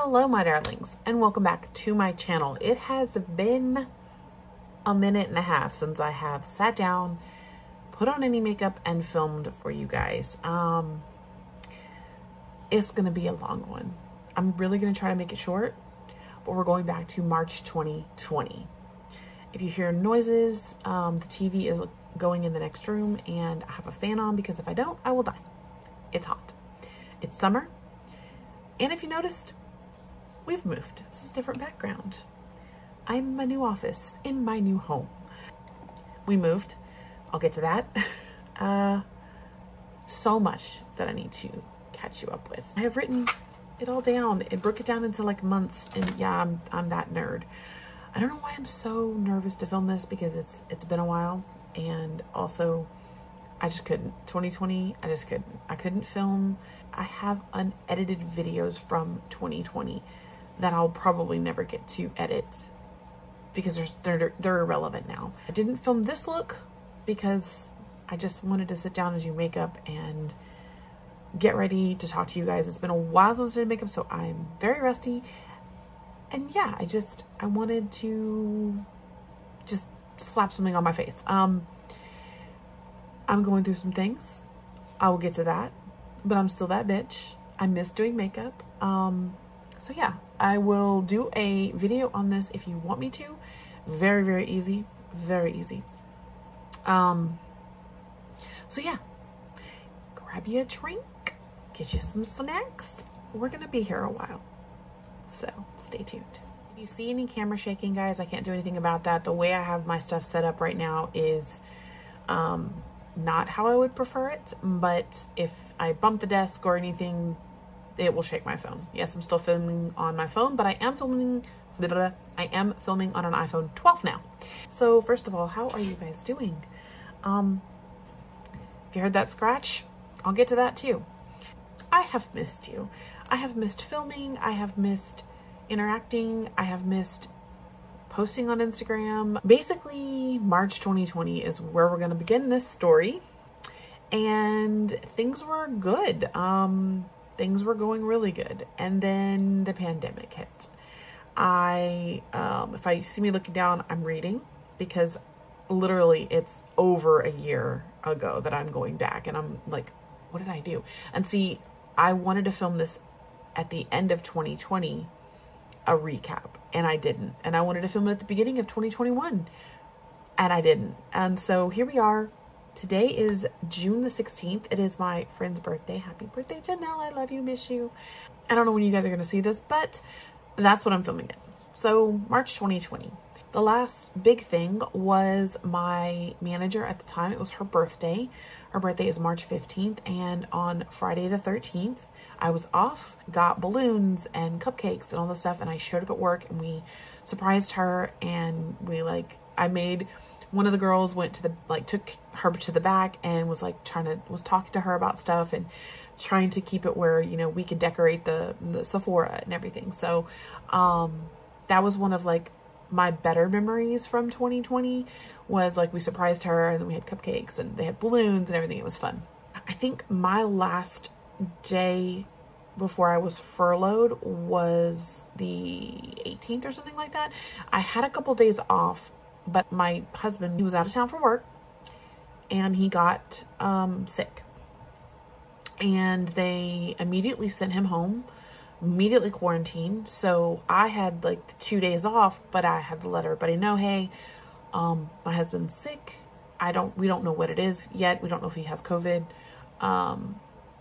Hello my darlings, and welcome back to my channel. It has been a minute and a half since I have sat down, put on any makeup, and filmed for you guys. It's gonna be a long one. I'm really gonna try to make it short, but we're going back to March 2020. If you hear noises, the TV is going in the next room and I have a fan on because if I don't, I will die. It's hot. It's summer. And if you noticed, we've moved. This is a different background. I'm in my new office, in my new home. We moved. I'll get to that. So much that I need to catch you up with. I have written it all down. It broke it down into like months, and yeah, I'm that nerd. I don't know why I'm so nervous to film this because it's been a while, and also I just couldn't. 2020, I just couldn't. I couldn't film. I have unedited videos from 2020 that I'll probably never get to edit because they're irrelevant now. I didn't film this look because I just wanted to sit down and do makeup and get ready to talk to you guys. It's been a while since I did makeup, so I'm very rusty. And yeah, I wanted to just slap something on my face. I'm going through some things. I will get to that, but I'm still that bitch. I miss doing makeup. So yeah, I will do a video on this if you want me to. Very, very easy. Very easy. So yeah, grab you a drink, get you some snacks. We're gonna be here a while, so stay tuned. If you see any camera shaking, guys, I can't do anything about that. The way I have my stuff set up right now is not how I would prefer it, but if I bump the desk or anything, it will shake my phone. Yes, I'm still filming on my phone, but I am filming on an iPhone 12 now. So first of all, how are you guys doing? If you heard that scratch, I'll get to that too. I have missed you. I have missed filming. I have missed interacting. I have missed posting on Instagram. Basically, March 2020 is where we're going to begin this story. And things were good. Things were going really good. And then the pandemic hit. If I see me looking down, I'm reading because literally it's over a year ago that I'm going back and I'm like, what did I do? And see, I wanted to film this at the end of 2020, a recap, and I didn't. And I wanted to film it at the beginning of 2021 and I didn't. And so here we are. Today is June the 16th. It is my friend's birthday. Happy birthday, Janelle. I love you, miss you. I don't know when you guys are going to see this, but that's what I'm filming it. So March 2020. The last big thing was my manager at the time. It was her birthday. Her birthday is March 15th. And on Friday the 13th, I was off, got balloons and cupcakes and all this stuff. And I showed up at work and we surprised her. And I made one of the girls went to the, took her to the back and was was talking to her about stuff and trying to keep it where, you know, we could decorate the Sephora and everything. So, that was one of my better memories from 2020 was we surprised her and then we had cupcakes and they had balloons and everything. It was fun. I think my last day before I was furloughed was the 18th or something like that. I had a couple days off, but my husband, he was out of town for work and he got sick and they immediately sent him home, immediately quarantined. So I had the 2 days off, but I had to let everybody know, hey, my husband's sick. We don't know what it is yet. We don't know if he has COVID.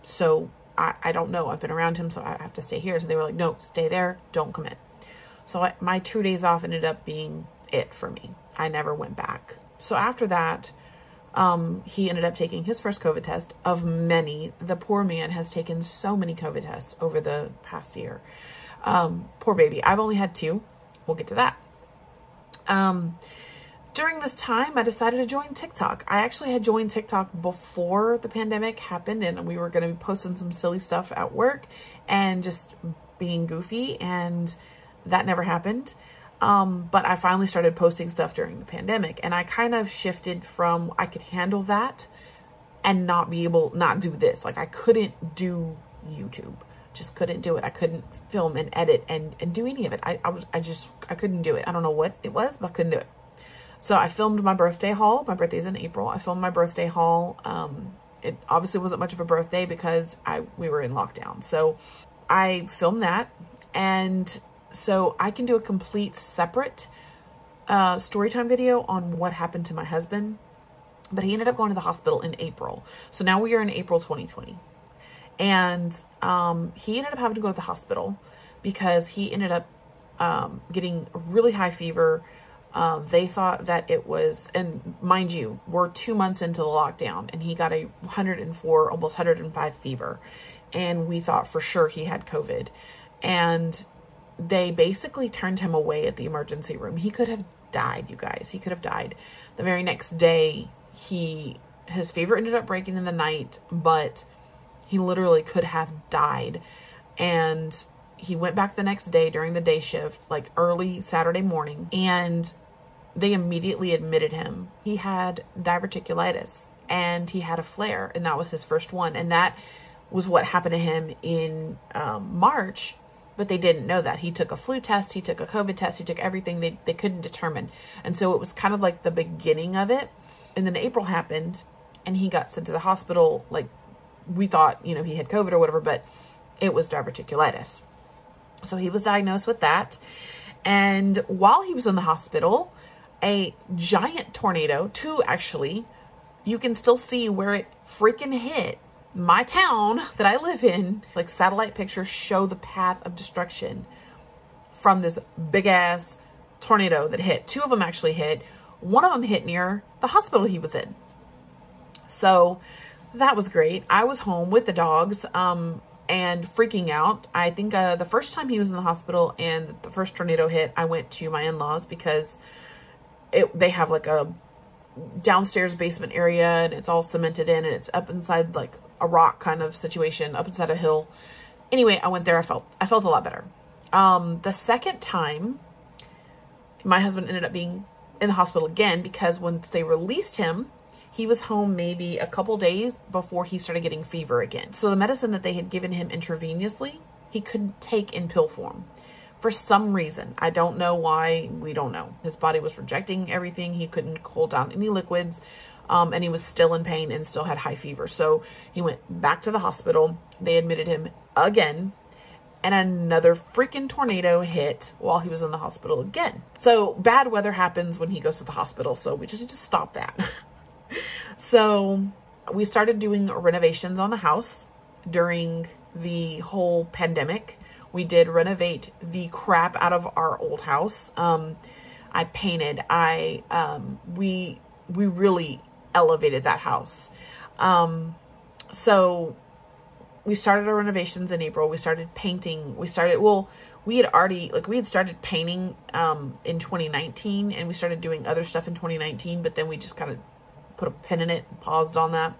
So I don't know. I've been around him, so I have to stay here. So they were like, no, stay there. Don't come in. So my 2 days off ended up being it for me. I never went back. So after that, he ended up taking his first COVID test of many. The poor man has taken so many COVID tests over the past year. Poor baby. I've only had 2. We'll get to that. During this time, I decided to join TikTok. I actually had joined TikTok before the pandemic happened and we were going to be posting some silly stuff at work and just being goofy, and that never happened. But I finally started posting stuff during the pandemic and I kind of shifted from I could handle that and not do this. I couldn't do YouTube. just couldn't do it. I couldn't film and edit and do any of it. I couldn't do it. I don't know what it was, but I couldn't do it. So I filmed my birthday haul. My birthday's in April. I filmed my birthday haul. It obviously wasn't much of a birthday because we were in lockdown. So I filmed that. And so I can do a complete separate story time video on what happened to my husband. But he ended up going to the hospital in April. So now we are in April 2020. And he ended up having to go to the hospital because he ended up getting a really high fever. They thought that it was, and mind you, we're 2 months into the lockdown, and he got a 104, almost 105 fever. And we thought for sure he had COVID. And they basically turned him away at the emergency room. He could have died, you guys. He could have died. The very next day, his fever ended up breaking in the night, but he literally could have died. And he went back the next day during the day shift, like early Saturday morning, and they immediately admitted him. He had diverticulitis and he had a flare, and that was his first one. And that was what happened to him in March, but they didn't know that. He took a flu test, he took a COVID test, he took everything. They couldn't determine. And so it was kind of like the beginning of it. And then April happened and he got sent to the hospital. Like, we thought, you know, he had COVID or whatever, but it was diverticulitis. So he was diagnosed with that. And while he was in the hospital, a giant tornado, two actually, you can still see where it freaking hit my town that I live in. Like, satellite pictures show the path of destruction from this big ass tornado that hit. Two of them actually hit. One of them hit near the hospital he was in. So that was great. I was home with the dogs and freaking out. I think the first time he was in the hospital and the first tornado hit, I went to my in-laws because they have like a downstairs basement area and it's all cemented in and it's up inside like a rock kind of situation, up inside a hill. Anyway, I went there. I felt a lot better. The second time, my husband ended up being in the hospital again because once they released him, he was home maybe a couple days before he started getting fever again. So the medicine that they had given him intravenously, he couldn't take in pill form for some reason. I don't know why. We don't know. His body was rejecting everything. He couldn't hold down any liquids. And he was still in pain and still had high fever. So he went back to the hospital. They admitted him again. And another freaking tornado hit while he was in the hospital again. So bad weather happens when he goes to the hospital. So we just need to stop that. So we started doing renovations on the house during the whole pandemic. We did renovate the crap out of our old house. I painted. We really elevated that house. So we started our renovations in April. We started painting. We had started painting in 2019, and we started doing other stuff in 2019, but then we just kind of put a pin in it and paused on that.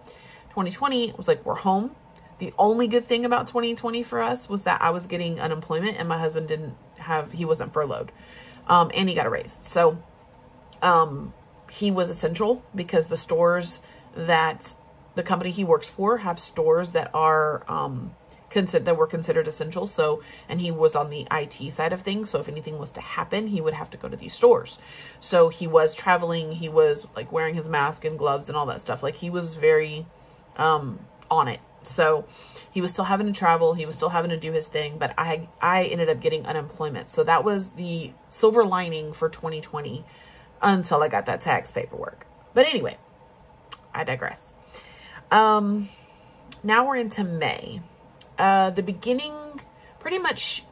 2020 was like, we're home. The only good thing about 2020 for us was that I was getting unemployment and my husband he wasn't furloughed. And he got a raise. So he was essential because the stores that the company he works for have stores that are were considered essential. So, and he was on the IT side of things. So if anything was to happen, he would have to go to these stores. So he was traveling. He was like wearing his mask and gloves and all that stuff. Like, he was very on it. So he was still having to travel. He was still having to do his thing, but I ended up getting unemployment. So that was the silver lining for 2020 until I got that tax paperwork. But anyway, I digress. Now we're into May. The beginning, pretty much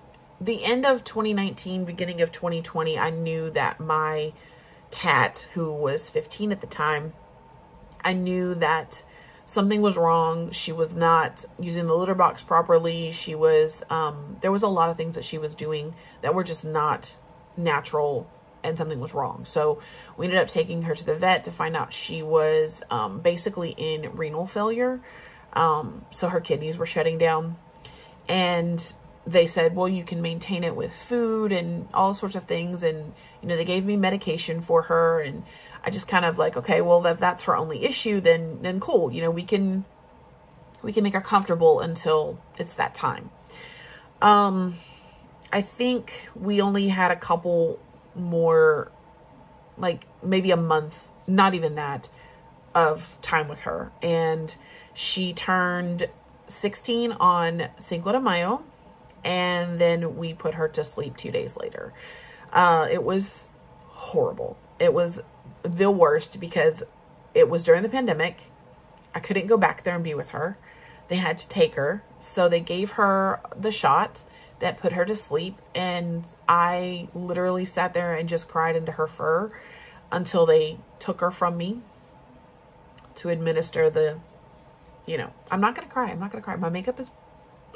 the end of 2019, beginning of 2020, I knew that my cat, who was 15 at the time, I knew that something was wrong. She was not using the litter box properly. She was, there was a lot of things that she was doing that were just not natural, and something was wrong. So we ended up taking her to the vet to find out she was basically in renal failure. So her kidneys were shutting down, and they said, well, you can maintain it with food and all sorts of things. And, you know, they gave me medication for her, and I just kind of like, okay, well, if that's her only issue, then cool. You know, we can make her comfortable until it's that time. I think we only had a couple more, like maybe a month, not even that, of time with her. And she turned 16 on Cinco de Mayo. And then we put her to sleep 2 days later. It was horrible. It was the worst because it was during the pandemic. I couldn't go back there and be with her. They had to take her. So they gave her the shot that put her to sleep. And I literally sat there and just cried into her fur until they took her from me to administer the, you know, I'm not going to cry. I'm not going to cry. My makeup is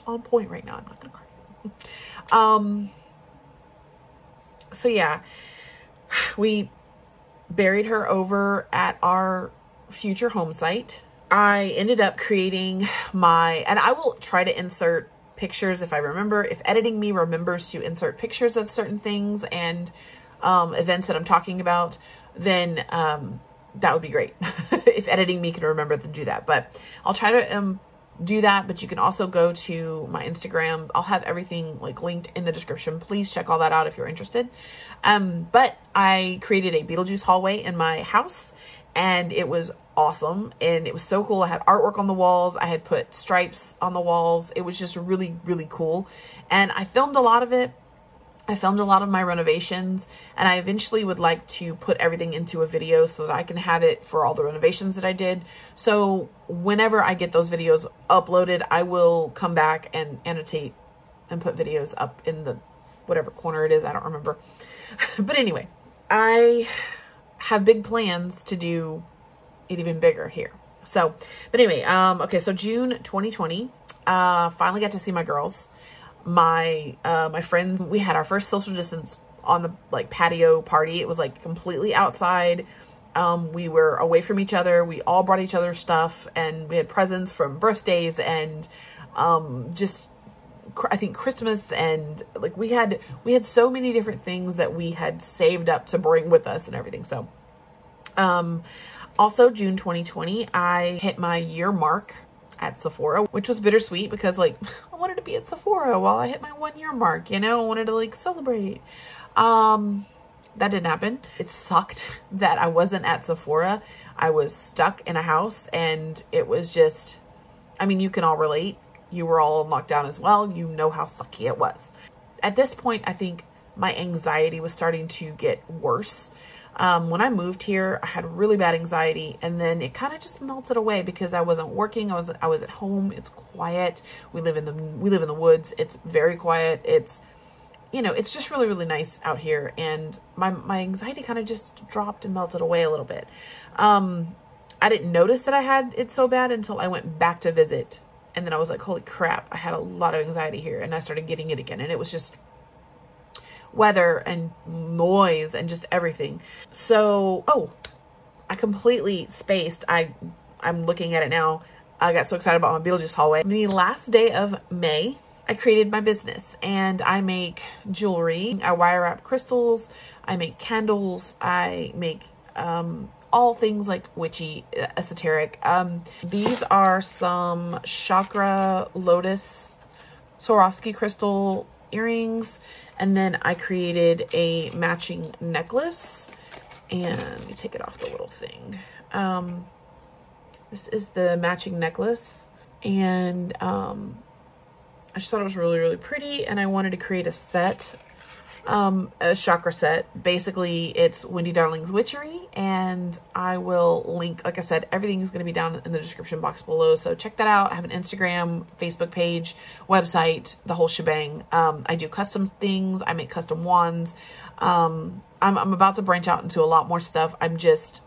on point right now. I'm not going to cry. So yeah, we buried her over at our future home site. I ended up creating and I will try to insert pictures if I remember, if editing me remembers to insert pictures of certain things and, events that I'm talking about, then, that would be great. If editing me can remember to do that, but I'll try to, do that. But you can also go to my Instagram. I'll have everything like linked in the description. Please check all that out if you're interested. But I created a Beetlejuice hallway in my house and it was awesome. And it was so cool. I had artwork on the walls. I had put stripes on the walls. It was just really, really cool. And I filmed a lot of it. I filmed a lot of my renovations, and I eventually would like to put everything into a video so that I can have it for all the renovations that I did. So whenever I get those videos uploaded, I will come back and annotate and put videos up in the whatever corner it is. I don't remember. But anyway, I have big plans to do it even bigger here. So, but anyway, okay. So June 2020, finally got to see my girls. My friends, we had our first social distance on the like patio party. It was like completely outside. We were away from each other. We all brought each other stuff and we had presents from birthdays and, just, I think Christmas, and like we had so many different things that we had saved up to bring with us and everything. So, also June 2020, I hit my year mark at Sephora, which was bittersweet because like I wanted to be at Sephora while I hit my 1 year mark, you know, I wanted to like celebrate. That didn't happen. It sucked that I wasn't at Sephora. I was stuck in a house and it was just, I mean, you can all relate. You were all in lockdown as well. You know how sucky it was. At this point, I think my anxiety was starting to get worse. When I moved here, I had really bad anxiety, and then it kind of just melted away because I wasn't working. I was at home. It's quiet. We live in the woods. It's very quiet. It's, you know, it's just really, really nice out here. And my anxiety kind of just dropped and melted away a little bit. I didn't notice that I had it so bad until I went back to visit. And then I was like, holy crap, I had a lot of anxiety here. And I started getting it again. And it was just weather and noise and just everything. So, oh, I completely spaced. I'm looking at it now. I got so excited about my Beetlejuice hallway. The last day of May, I created my business and I make jewelry. I wire wrap crystals. I make candles. I make, all things like witchy, esoteric. These are some chakra lotus Swarovski crystal earrings. And then I created a matching necklace, and let me take it off the little thing. This is the matching necklace, and I just thought it was really, really pretty, and I wanted to create a set, a chakra set. Basically, it's Wendy Darling's Witchery, and I will link, like I said, everything is going to be down in the description box below, so check that out. I have an Instagram, Facebook page, website, the whole shebang. I do custom things. I make custom wands. I'm about to branch out into a lot more stuff. I'm just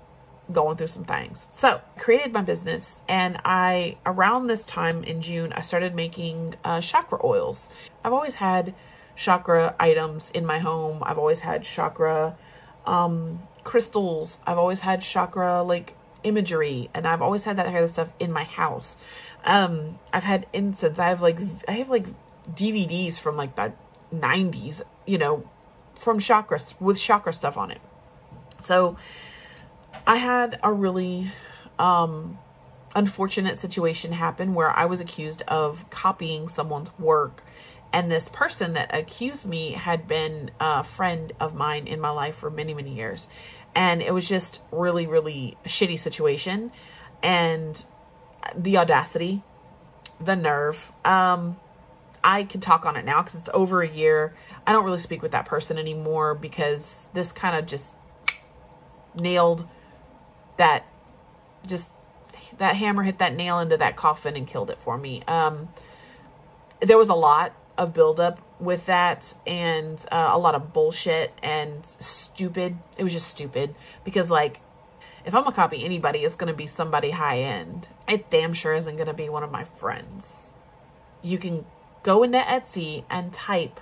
going through some things. So created my business, and around this time in June, I started making chakra oils. I've always had chakra items in my home. I've always had chakra crystals. I've always had chakra like imagery, and I've always had that kind of stuff in my house. I've had incense. I have like DVDs from like the 90s, you know, from chakras with chakra stuff on it. So I had a really unfortunate situation happen where I was accused of copying someone's work And this person that accused me had been a friend of mine in my life for many, many years. And it was just really, really a shitty situation. And the audacity, the nerve. I can talk on it now because it's over a year. I don't really speak with that person anymore because this kind of just nailed that, just that hammer hit that nail into that coffin and killed it for me. There was a lot of buildup with that, and a lot of bullshit and stupid. It was just stupid because, like, if I'm gonna copy anybody, it's gonna be somebody high end. It damn sure isn't gonna be one of my friends. You can go into Etsy and type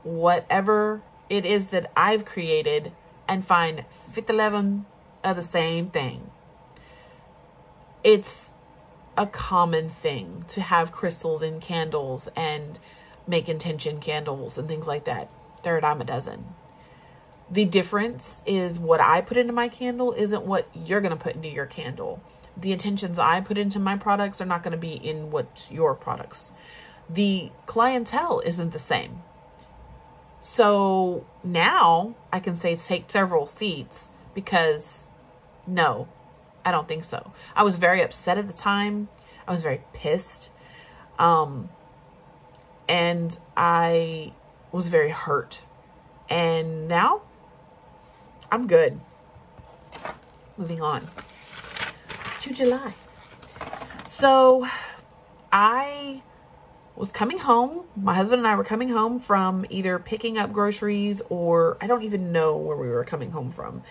whatever it is that I've created and find 11 of the same thing. It's a common thing to have crystals in candles and make intention candles and things like that. They're a dime a dozen. The difference is what I put into my candle isn't what you're going to put into your candle. The intentions I put into my products are not going to be in what your products. The clientele isn't the same. So now I can say take several seats because no, I don't think so. I was very upset at the time. I was very pissed. And I was very hurt. And now I'm good. Moving on to July. So I was coming home. My husband and I were coming home from either picking up groceries or I don't even know where we were coming home from.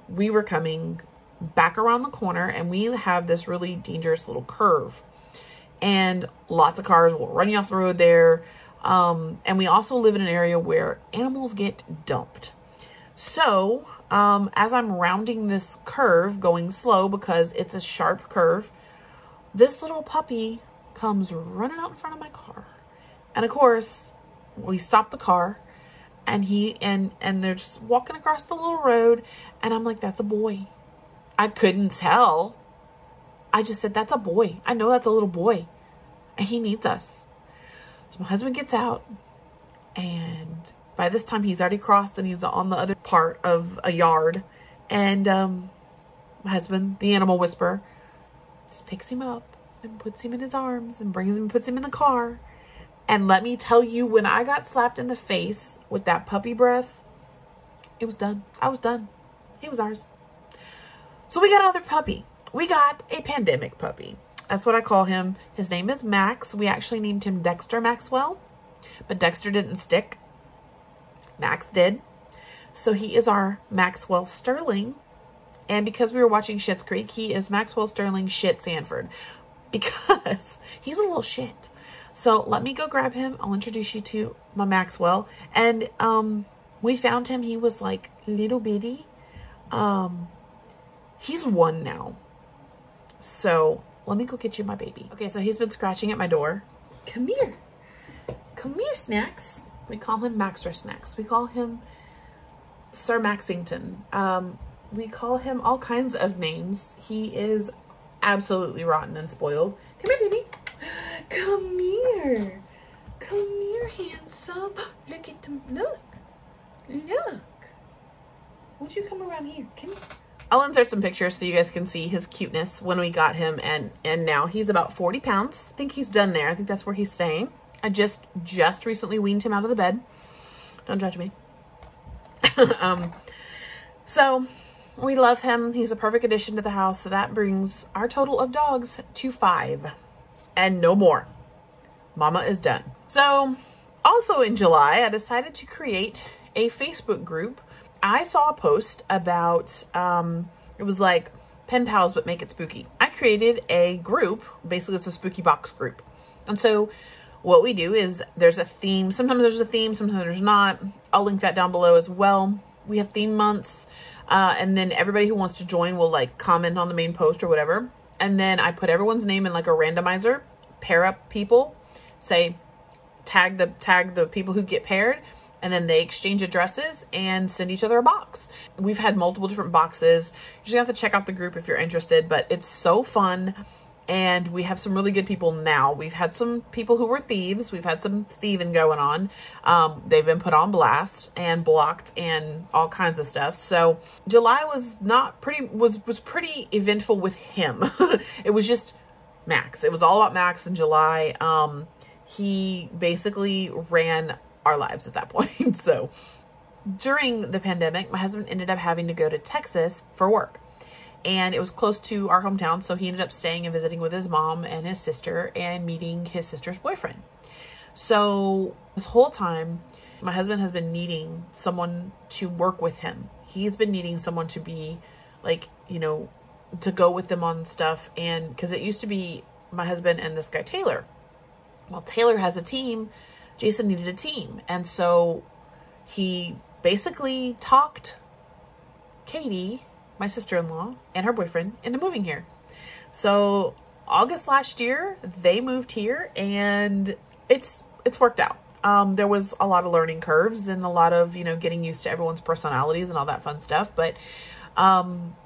We were coming back around the corner and we have this really dangerous little curve. And lots of cars will run you off the road there. And we also live in an area where animals get dumped. So, as I'm rounding this curve, going slow because it's a sharp curve, this little puppy comes running out in front of my car. And of course, we stop the car and they're just walking across the little road. And I'm like, that's a boy. I couldn't tell. I just said, that's a boy. I know that's a little boy and he needs us. So my husband gets out and by this time he's already crossed and he's on the other part of a yard. And my husband, the animal whisperer, just picks him up and puts him in his arms and brings him and puts him in the car. And let me tell you, when I got slapped in the face with that puppy breath, it was done. I was done. He was ours. So we got another puppy. We got a pandemic puppy. That's what I call him. His name is Max. We actually named him Dexter Maxwell, but Dexter didn't stick. Max did. So he is our Maxwell Sterling. And because we were watching Schitt's Creek, he is Maxwell Sterling Shit Sanford because he's a little shit. So let me go grab him. I'll introduce you to my Maxwell. And we found him. He was like little bitty. He's 1 now. So let me go get you my baby. Okay, so he's been scratching at my door. Come here. Come here, Snacks. We call him Maxter Snacks. We call him Sir Maxington. We call him all kinds of names. He is absolutely rotten and spoiled. Come here, baby. Come here. Come here, handsome. Look at them. Look. Look. Won't you come around here? Come here. I'll insert some pictures so you guys can see his cuteness when we got him. And now he's about 40 pounds. I think he's done there. I think that's where he's staying. I just recently weaned him out of the bed. Don't judge me. So we love him. He's a perfect addition to the house. So that brings our total of dogs to 5 and no more. Mama is done. So also in July, I decided to create a Facebook group. I saw a post about, it was like pen pals, but make it spooky. I created a group. Basically it's a spooky box group. And so what we do is there's a theme. Sometimes there's a theme, sometimes there's not. I'll link that down below as well. We have theme months. And then everybody who wants to join will like comment on the main post or whatever. And then I put everyone's name in like a randomizer, pair up people, say, tag the people who get paired, and then they exchange addresses and send each other a box. We've had multiple different boxes. You just have to check out the group if you're interested, but it's so fun. And we have some really good people now. We've had some people who were thieves. We've had some thieving going on. They've been put on blast and blocked and all kinds of stuff. So July was was pretty eventful with him. It was just Max. It was all about Max in July. He basically ran our lives at that point. So during the pandemic, my husband ended up having to go to Texas for work. And it was close to our hometown, so he ended up staying and visiting with his mom and his sister and meeting his sister's boyfriend. So this whole time, my husband has been needing someone to work with him. He's been needing someone to be like, you know, to go with them on stuff. And because it used to be my husband and this guy, Taylor. Well, Taylor has a team. Jason needed a team. And so he basically talked Katie, my sister-in-law, and her boyfriend into moving here. So August last year, they moved here, and it's worked out. There was a lot of learning curves and a lot of, you know, getting used to everyone's personalities and all that fun stuff. But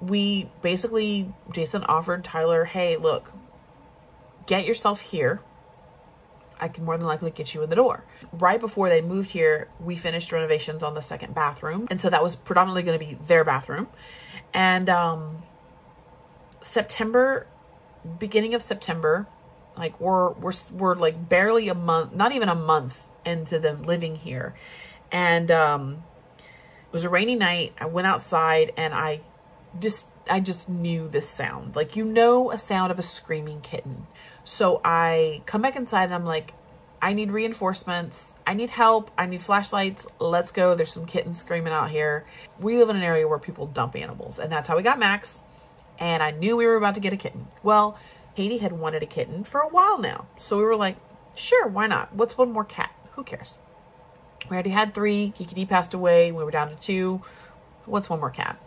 we basically, Jason offered Tyler, hey, look, get yourself here. I can more than likely get you in the door. Right before they moved here, we finished renovations on the second bathroom. And so that was predominantly going to be their bathroom. And September, beginning of September, like we're like barely a month, not even a month into them living here. And it was a rainy night. I went outside and I just knew this sound. Like, you know, a sound of a screaming kitten. So I come back inside and I'm like, I need reinforcements. I need help. I need flashlights. Let's go. There's some kittens screaming out here. We live in an area where people dump animals, and that's how we got Max. And I knew we were about to get a kitten. Well, Katie had wanted a kitten for a while now. So we were like, sure, why not? What's one more cat? Who cares? We already had 3. Kiki passed away. We were down to 2. What's one more cat?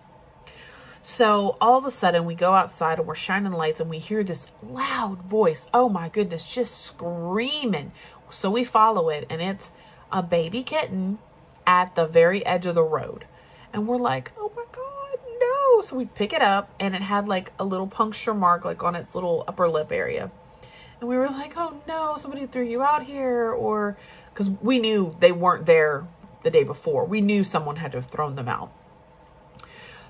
So all of a sudden we go outside and we're shining lights and we hear this loud voice. Oh my goodness, just screaming. So we follow it and it's a baby kitten at the very edge of the road. And we're like, oh my God, no. So we pick it up and it had like a little puncture mark like on its little upper lip area. And we were like, oh no, somebody threw you out here. Or because we knew they weren't there the day before. We knew someone had to have thrown them out.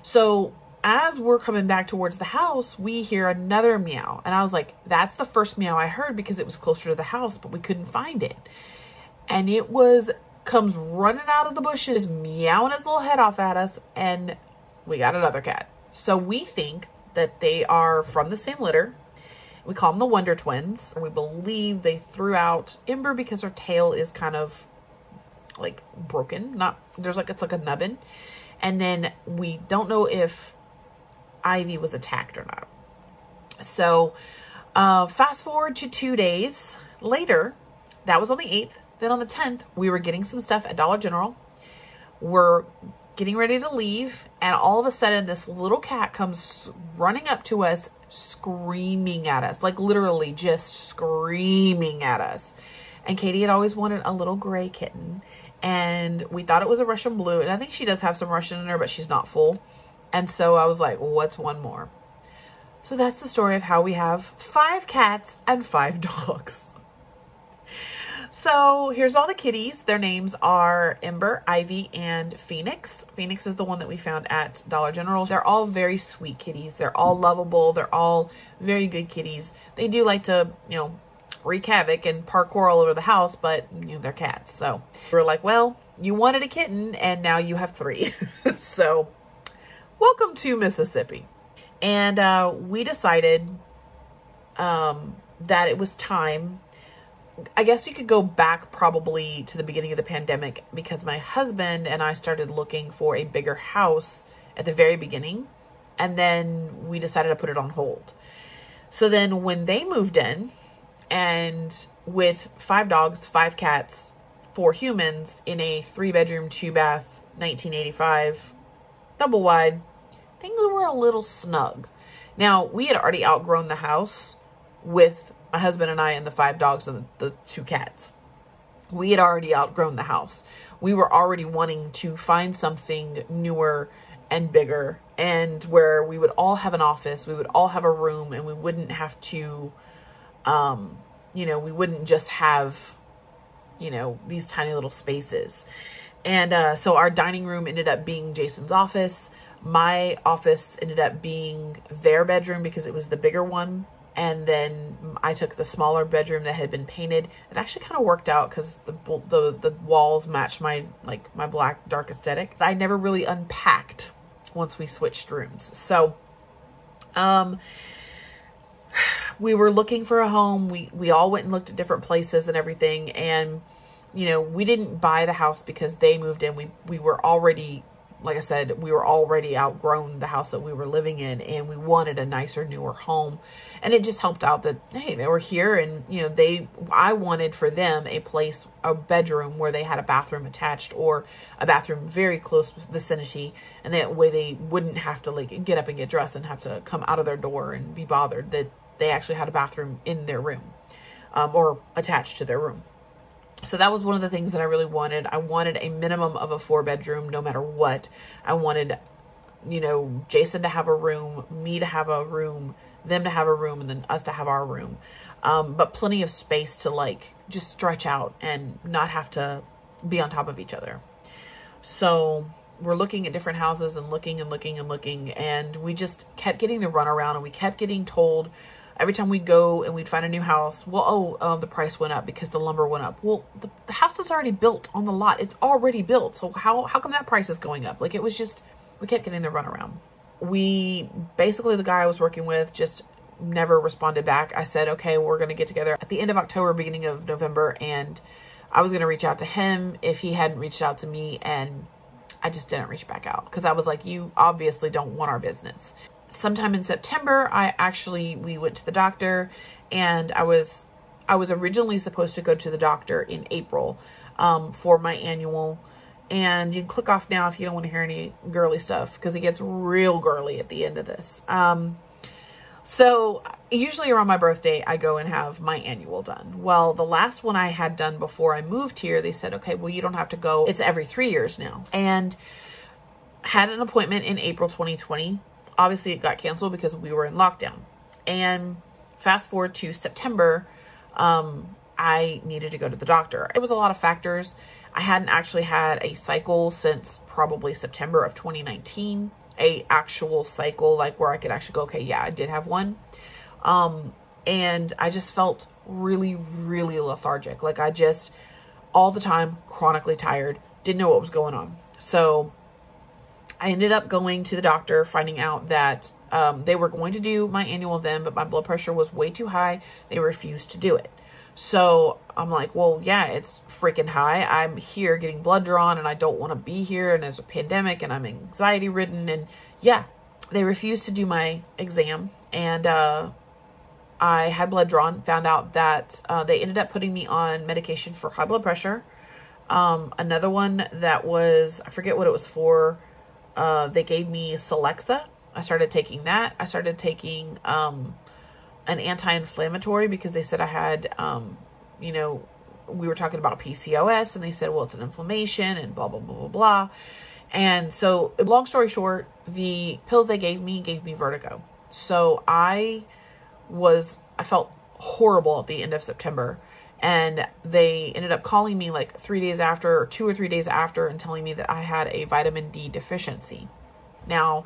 So as we're coming back towards the house, we hear another meow. And I was like, that's the first meow I heard because it was closer to the house, but we couldn't find it. And it comes running out of the bushes, meowing its little head off at us. And we got another cat. So we think that they are from the same litter. We call them the Wonder Twins. We believe they threw out Ember because her tail is kind of like broken. It's like a nubbin. And then we don't know if Ivy was attacked or not. So fast forward to 2 days later, that was on the 8th. Then on the 10th, we were getting some stuff at Dollar General. We're getting ready to leave. And all of a sudden, this little cat comes running up to us, screaming at us. Like literally just screaming at us. And Katie had always wanted a little gray kitten. And we thought it was a Russian blue. And I think she does have some Russian in her, but she's not full. And so I was like, well, what's one more? So that's the story of how we have 5 cats and 5 dogs. So here's all the kitties. Their names are Ember, Ivy, and Phoenix. Phoenix is the one that we found at Dollar General. They're all very sweet kitties. They're all lovable. They're all very good kitties. They do like to, you know, wreak havoc and parkour all over the house, but, you know, they're cats. So we're like, well, you wanted a kitten and now you have 3. So welcome to Mississippi. And we decided that it was time. I guess you could go back probably to the beginning of the pandemic because my husband and I started looking for a bigger house at the very beginning. And then we decided to put it on hold. So then when they moved in and with 5 dogs, 5 cats, 4 humans in a 3-bedroom, 2-bath, 1985 double wide, things were a little snug. Now, we had already outgrown the house with my husband and I and the 5 dogs and the 2 cats. We had already outgrown the house. We were already wanting to find something newer and bigger, and where we would all have an office, we would all have a room, and we wouldn't have to, you know, we wouldn't just have, you know, these tiny little spaces. And so our dining room ended up being Jason's office. My office ended up being their bedroom because it was the bigger one. And then I took the smaller bedroom that had been painted. It actually kind of worked out because the walls matched my black dark aesthetic. I never really unpacked once we switched rooms. So we were looking for a home. We all went and looked at different places and everything. And, you know, we didn't buy the house because they moved in. We were already, like I said, we were already outgrown the house that we were living in, and we wanted a nicer, newer home. And it just helped out that, hey, they were here, and, you know, I wanted for them a bedroom where they had a bathroom attached, or a bathroom very close vicinity. And that way they wouldn't have to like get up and get dressed and have to come out of their door and be bothered, that they actually had a bathroom in their room, or attached to their room. So that was one of the things that I really wanted. I wanted a minimum of a 4-bedroom no matter what. I wanted, you know, Jason to have a room, me to have a room, them to have a room, and then us to have our room. But plenty of space to like just stretch out and not have to be on top of each other. So we're looking at different houses and looking and looking and looking. And we just kept getting the runaround, and we kept getting told every time we'd go and we'd find a new house, well, the price went up because the lumber went up. Well, the house is already built on the lot. It's already built. So how come that price is going up? Like, it was just, we kept getting the runaround. Basically the guy I was working with just never responded back. I said, okay, we're going to get together at the end of October, beginning of November. And I was going to reach out to him if he hadn't reached out to me. And I just didn't reach back out because I was like, you obviously don't want our business. Sometime in September, we went to the doctor, and I was originally supposed to go to the doctor in April, for my annual. And you can click off now if you don't want to hear any girly stuff, because it gets real girly at the end of this. So usually around my birthday, I go and have my annual done. Well, the last one I had done before I moved here, they said, okay, well, you don't have to go. It's every 3 years now. And had an appointment in April 2020. Obviously it got canceled because we were in lockdown. And fast forward to September, I needed to go to the doctor. It was a lot of factors. I hadn't actually had a cycle since probably September of 2019, a actual cycle, like where I could actually go, okay, yeah, I did have one. And I just felt really, really lethargic. Like, I just all the time chronically tired, didn't know what was going on. So I ended up going to the doctor, finding out that they were going to do my annual then, but my blood pressure was way too high. They refused to do it. So I'm like, well, yeah, it's freaking high. I'm here getting blood drawn, and I don't want to be here. And there's a pandemic, and I'm anxiety ridden. And yeah, they refused to do my exam. And I had blood drawn, found out that they ended up putting me on medication for high blood pressure. Another one that was, I forget what it was for. They gave me Celexa. I started taking that. I started taking an anti-inflammatory because they said I had, you know, we were talking about PCOS, and they said, well, it's an inflammation and blah, blah, blah, blah, blah. And so long story short, the pills they gave me vertigo. So I felt horrible at the end of September. And they ended up calling me like 3 days after, or 2 or 3 days after, and telling me that I had a vitamin D deficiency. Now,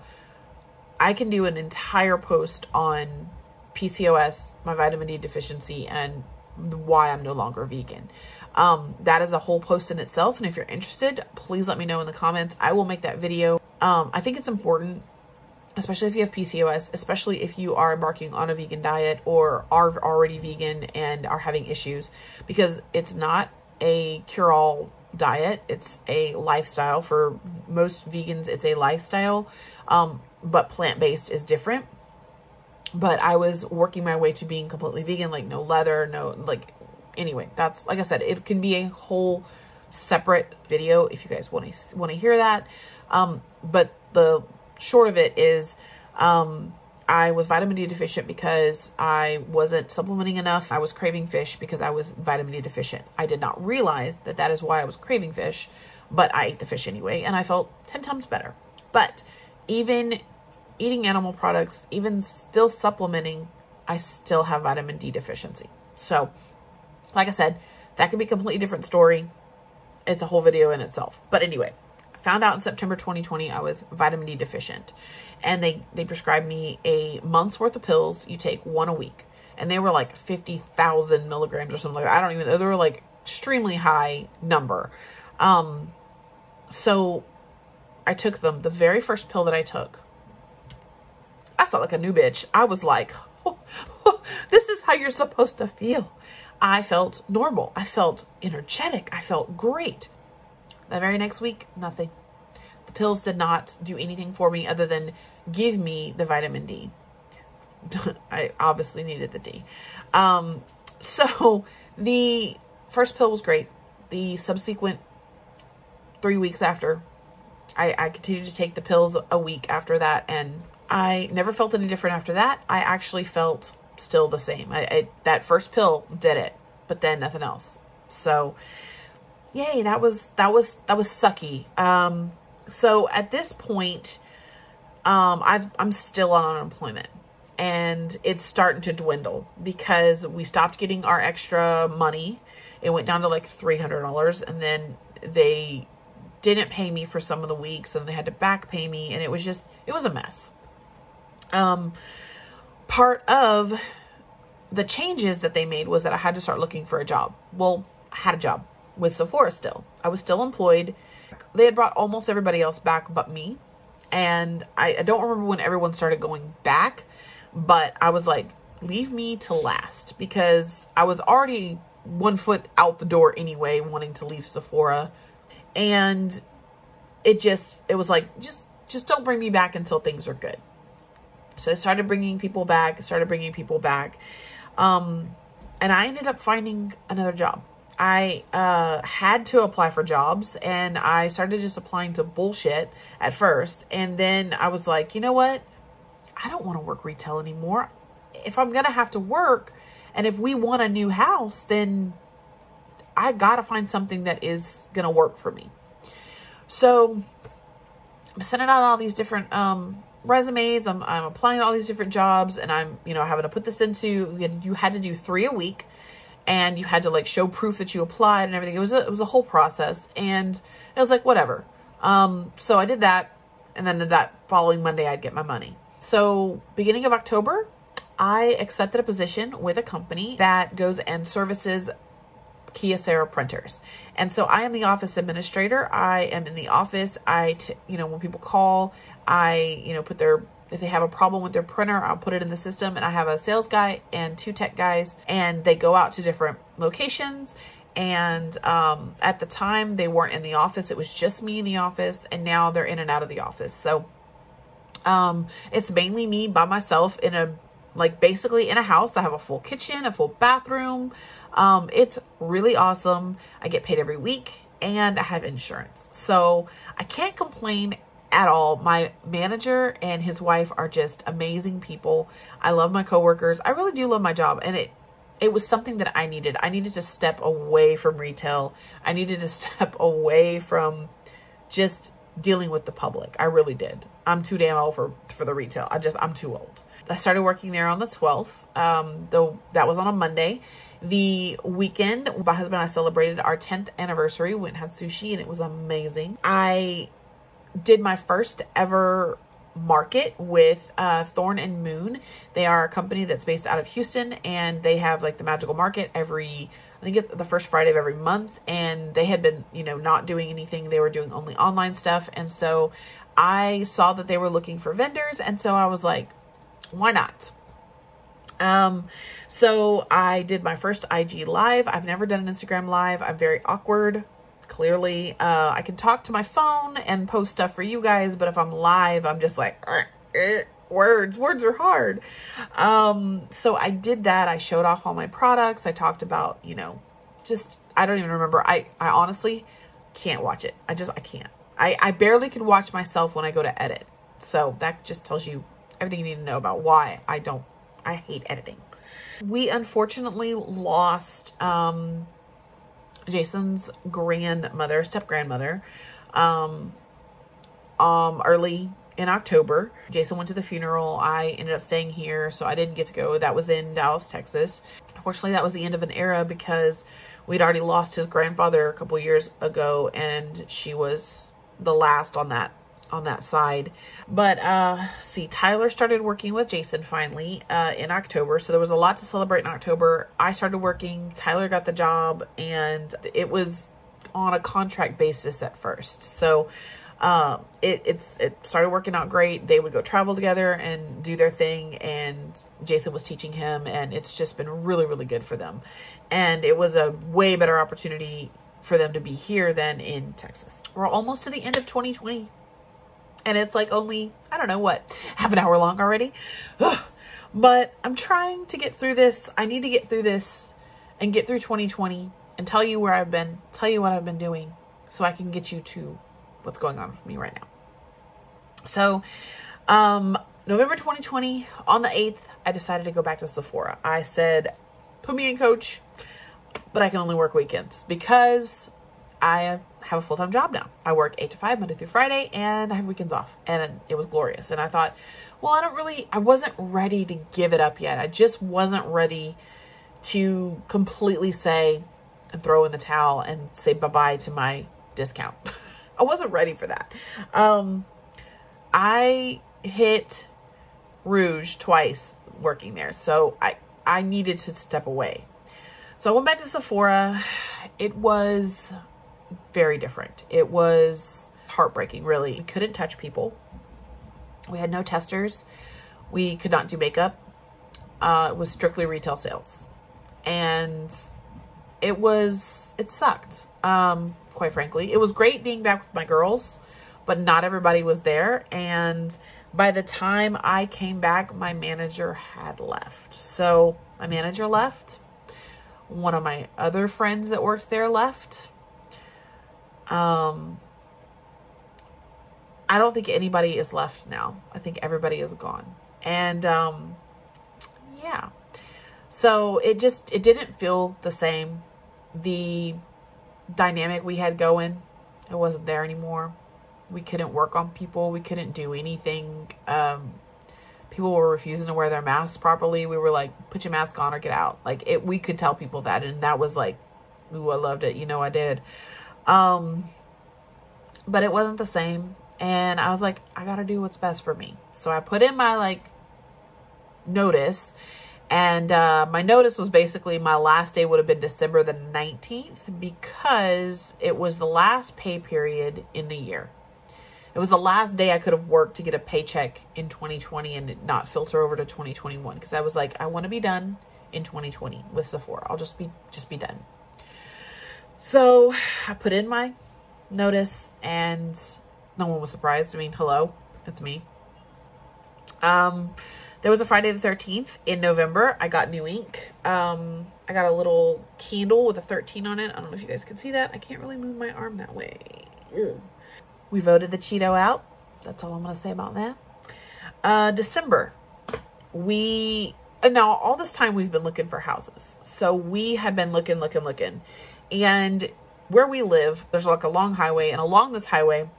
I can do an entire post on PCOS, my vitamin D deficiency, and why I'm no longer vegan. That is a whole post in itself. And if you're interested, please let me know in the comments. I will make that video. I think it's important, especially if you have PCOS, especially if you are embarking on a vegan diet or are already vegan and are having issues, because it's not a cure-all diet. It's a lifestyle. For most vegans, it's a lifestyle, but plant-based is different. But I was working my way to being completely vegan, like no leather, no, like, anyway, that's, like I said, it can be a whole separate video if you guys want to hear that. But the short of it is, I was vitamin D deficient because I wasn't supplementing enough. I was craving fish because I was vitamin D deficient. I did not realize that that is why I was craving fish, but I ate the fish anyway, and I felt 10 times better. But even eating animal products, even still supplementing, I still have vitamin D deficiency. So like I said, that could be a completely different story. It's a whole video in itself. But anyway, I found out in September 2020 I was vitamin D deficient. And they prescribed me a month's worth of pills. You take one a week. And they were like 50,000 milligrams or something like that. I don't even know. They were like extremely high number. So I took them. The very first pill that I took, I felt like a new bitch. I was like, this is how you're supposed to feel. I felt normal. I felt energetic. I felt great. The very next week, nothing. The pills did not do anything for me other than give me the vitamin D. I obviously needed the D. So the first pill was great. The subsequent 3 weeks after, I continued to take the pills a week after that, and I never felt any different after that. I actually felt still the same. That first pill did it, but then nothing else. So yay, that was sucky. So at this point, I'm still on unemployment, and it's starting to dwindle because we stopped getting our extra money. It went down to like $300, and then they didn't pay me for some of the weeks, and they had to back pay me, and it was a mess. Part of the changes that they made was that I had to start looking for a job. Well, I had a job with Sephora still. I was still employed. They had brought almost everybody else back but me. And I don't remember when everyone started going back, but I was like, leave me to last, because I was already 1 foot out the door anyway, wanting to leave Sephora. And it was like, just don't bring me back until things are good. So I started bringing people back, and I ended up finding another job. I had to apply for jobs, and I started just applying to bullshit at first. And then I was like, you know what? I don't want to work retail anymore. If I'm going to have to work, and if we want a new house, then I got to find something that is going to work for me. So I'm sending out all these different resumes. I'm applying to all these different jobs, and I'm, having to put this into, you had to do 3 a week, and you had to like show proof that you applied and everything. It was a whole process, and it was like, whatever. So I did that, and then that following Monday, I'd get my money. So beginning of October, I accepted a position with a company that goes and services Kyocera printers. And so I am the office administrator. I am in the office. When people call, if they have a problem with their printer, I'll put it in the system, and I have a sales guy and 2 tech guys, and they go out to different locations. And at the time, they weren't in the office. It was just me in the office, and now they're in and out of the office. So it's mainly me by myself basically in a house. I have a full kitchen, a full bathroom. It's really awesome. I get paid every week, and I have insurance. So I can't complain at all. My manager and his wife are just amazing people. I love my coworkers. I really do love my job. And it was something that I needed. I needed to step away from retail. I needed to step away from just dealing with the public. I really did. I'm too damn old for the retail. I'm too old. I started working there on the 12th. Though that was on a Monday. The weekend, my husband and I celebrated our 10th anniversary. We went and had sushi, and it was amazing. I did my first ever market with Thorn and Moon. They are a company that's based out of Houston, and they have like the magical market I think it's the first Friday of every month. And they had been, not doing anything. They were doing only online stuff. And so I saw that they were looking for vendors. And so I was like, why not? So I did my first IG live. I've never done an Instagram live. I'm very awkward. Clearly, I can talk to my phone and post stuff for you guys, but if I'm live, I'm just like, words are hard. So I did that. I showed off all my products. I talked about, I don't even remember. I honestly can't watch it. I can't. I barely can watch myself when I go to edit. So that just tells you everything you need to know about why I hate editing. We unfortunately lost, Jason's step grandmother, early in October. Jason went to the funeral. I ended up staying here, so I didn't get to go. That was in Dallas, Texas. Unfortunately, that was the end of an era because we'd already lost his grandfather a couple years ago, and she was the last on that side. But see, Tyler started working with Jason finally in October, so there was a lot to celebrate in October. I started working, Tyler got the job, and it was on a contract basis at first. So it started working out great. They would go travel together and do their thing, and Jason was teaching him, and it's just been really, really good for them. And it was a way better opportunity for them to be here than in Texas. We're almost to the end of 2020. And it's like only, I don't know what, half an hour long already. But I'm trying to get through this. I need to get through this and get through 2020 and tell you where I've been, tell you what I've been doing, so I can get you to what's going on with me right now. So, November 2020, on the 8th, I decided to go back to Sephora. I said, put me in, coach, but I can only work weekends because I have a full-time job now. I work 8 to 5, Monday through Friday, and I have weekends off, and it was glorious. And I thought, well, I wasn't ready to give it up yet. I just wasn't ready to completely say and throw in the towel and say bye-bye to my discount. I wasn't ready for that. I hit Rouge twice working there, so I needed to step away. So I went back to Sephora. It was very different. It was heartbreaking, really. We couldn't touch people. We had no testers. We could not do makeup. It was strictly retail sales. And it sucked. Quite frankly, it was great being back with my girls, but not everybody was there. And by the time I came back, my manager had left. So my manager left. One of my other friends that worked there left. I don't think anybody is left now. I think everybody is gone. And, yeah. So it didn't feel the same. The dynamic we had going, it wasn't there anymore. We couldn't work on people. We couldn't do anything. People were refusing to wear their masks properly. We were like, put your mask on or get out. Like, we could tell people that. And that was like, ooh, I loved it. You know, I did. But it wasn't the same. And I was like, I got to do what's best for me. So I put in my notice, and, my notice was basically my last day would have been December the 19th because it was the last pay period in the year. It was the last day I could have worked to get a paycheck in 2020 and it not filter over to 2021. Because I was like, I want to be done in 2020 with Sephora. I'll just be done. So I put in my notice and no one was surprised. I mean, hello, it's me. There was a Friday the 13th in November. I got new ink. I got a little candle with a 13 on it. I don't know if you guys can see that. I can't really move my arm that way. Ugh. We voted the Cheeto out. That's all I'm going to say about that. December. Now all this time we've been looking for houses. So we have been looking. And where we live, there's like a long highway, and along this highway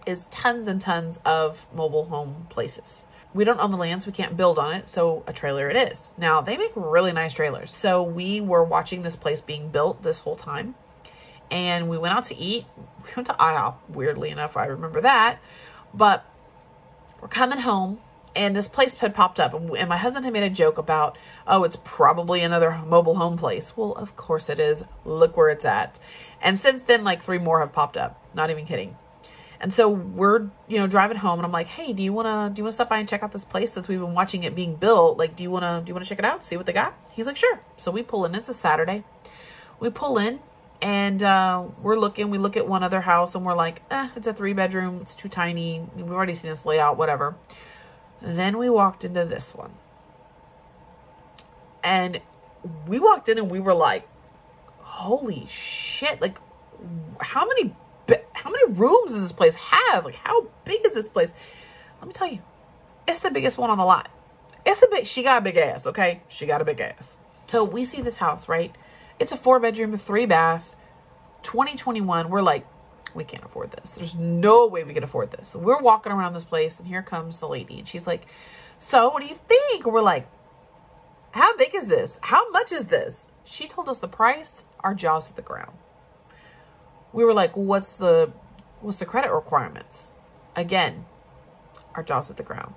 is tons and tons of mobile home places. We don't own the land, so we can't build on it. So a trailer it is. Now they make really nice trailers. So we were watching this place being built this whole time, and we went out to eat. We went to IHOP, weirdly enough. I remember that, but we're coming home and this place had popped up, and my husband had made a joke about, oh, it's probably another mobile home place. Well, of course it is. Look where it's at. And since then, like 3 more have popped up. Not even kidding. And so we're, driving home, and I'm like, hey, do you want to stop by and check out this place since we've been watching it being built? Like, do you want to check it out? See what they got? He's like, sure. So we pull in. It's a Saturday. We pull in, and we look at one other house, and we're like, it's a 3-bedroom. It's too tiny. We've already seen this layout, whatever. Then we walked into this one, and we walked in and we were like, holy shit. Like, how many rooms does this place have? Like, how big is this place? Let me tell you, it's the biggest one on the lot. She got a big ass. Okay. She got a big ass. So we see this house, right? It's a 4-bedroom, 3-bath, 2021. We're like, we can't afford this. There's no way we can afford this. So we're walking around this place, and here comes the lady, and she's like, so what do you think? And we're like, how big is this? How much is this? She told us the price, our jaws hit the ground. We were like, well, what's the credit requirements? Again, our jaws hit the ground.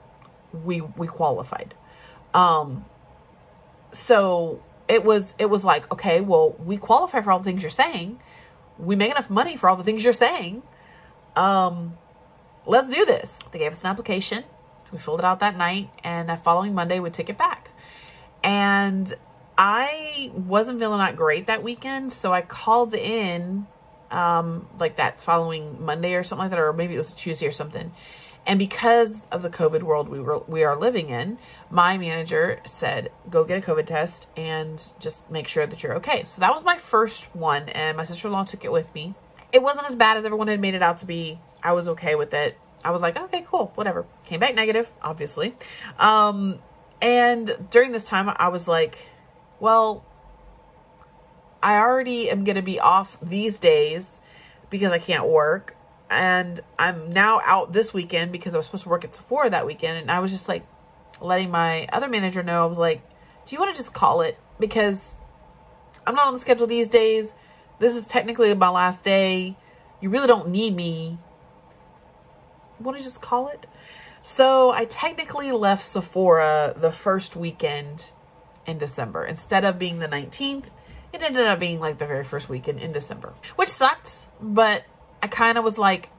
We qualified. So it was like, okay, well, we qualify for all the things you're saying. We make enough money for all the things you're saying. Let's do this. They gave us an application. We filled it out that night, and that following Monday we took it back. And I wasn't feeling that great that weekend. So I called in, like that following Monday or something like that, or maybe it was a Tuesday or something. And because of the COVID world we are living in, my manager said, go get a COVID test and just make sure that you're okay. So that was my first one, and my sister-in-law took it with me. It wasn't as bad as everyone had made it out to be. I was okay with it. I was like, okay, cool, whatever. Came back negative, obviously. And during this time, I was like, well, I already am going to be off these days because I can't work. And I'm now out this weekend because I was supposed to work at Sephora that weekend. And I was just like letting my other manager know, I was like, do you want to just call it? Because I'm not on the schedule these days. This is technically my last day. You really don't need me. Want to just call it? So I technically left Sephora the first weekend in December. Instead of being the 19th, it ended up being like the very first weekend in December, which sucked. But I kind of was like,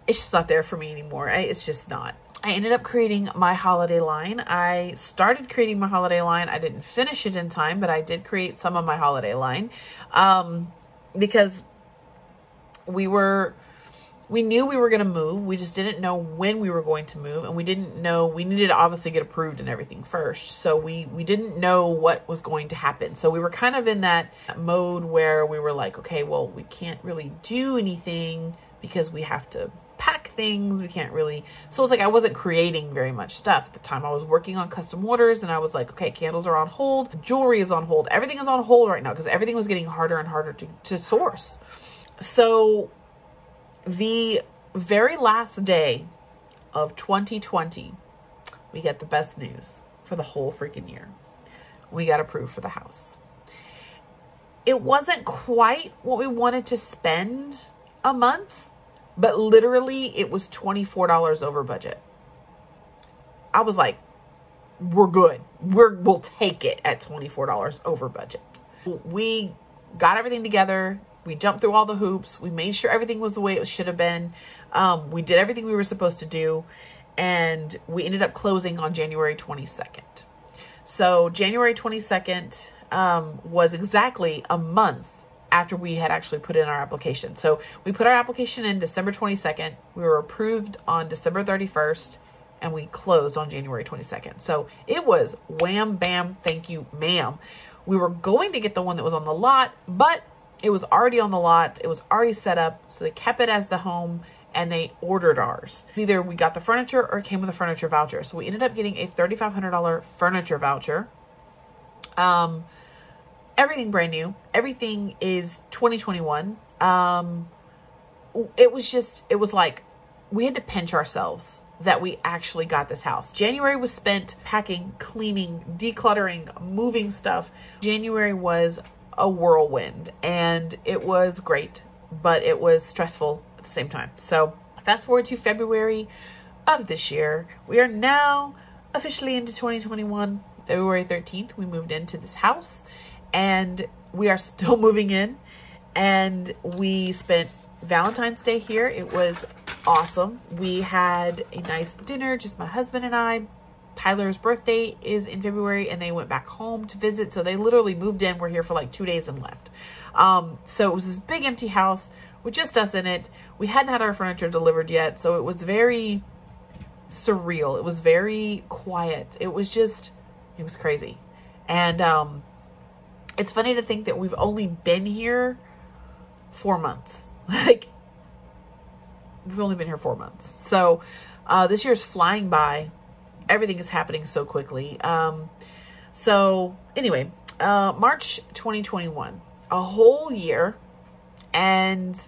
it's just not there for me anymore. It's just not. I ended up creating my holiday line. I started creating my holiday line. I didn't finish it in time, but I did create some of my holiday line because we knew we were going to move. We just didn't know when we were going to move, and we didn't know, we needed to obviously get approved and everything first. So we didn't know what was going to happen. So we were kind of in that mode where we were like, okay, well, we can't really do anything because we have to pack things. We can't really. So it was like, I wasn't creating very much stuff at the time. I was working on custom orders, and I was like, okay, candles are on hold. Jewelry is on hold. Everything is on hold right now because everything was getting harder and harder to source. So the very last day of 2020, we get the best news for the whole freaking year. We got approved for the house. It wasn't quite what we wanted to spend a month, but literally it was $24 over budget. I was like, we're good. We'll take it at $24 over budget. We got everything together. We jumped through all the hoops. We made sure everything was the way it should have been. We did everything we were supposed to do. And we ended up closing on January 22nd. So January 22nd was exactly a month after we had actually put in our application. So we put our application in December 22nd. We were approved on December 31st. And we closed on January 22nd. So it was wham, bam, thank you, ma'am. We were going to get the one that was on the lot, but it was already on the lot. It was already set up. So they kept it as the home, and they ordered ours. Either we got the furniture or it came with a furniture voucher. So we ended up getting a $3,500 furniture voucher. Everything brand new. Everything is 2021. It was like we had to pinch ourselves that we actually got this house. January was spent packing, cleaning, decluttering, moving stuff. January was a whirlwind, and it was great, but it was stressful at the same time. So fast forward to February of this year. We are now officially into 2021. February 13th, we moved into this house, and we are still moving in, and we spent Valentine's Day here. It was awesome. We had a nice dinner, just my husband and I. Tyler's birthday is in February, and they went back home to visit. So they literally moved in. We're here for like 2 days and left. So it was this big empty house with just us in it. We hadn't had our furniture delivered yet. So it was very surreal. It was very quiet. It was crazy. And it's funny to think that we've only been here 4 months. Like, we've only been here 4 months. So this year's flying by. Everything is happening so quickly. So anyway, March 2021, a whole year. And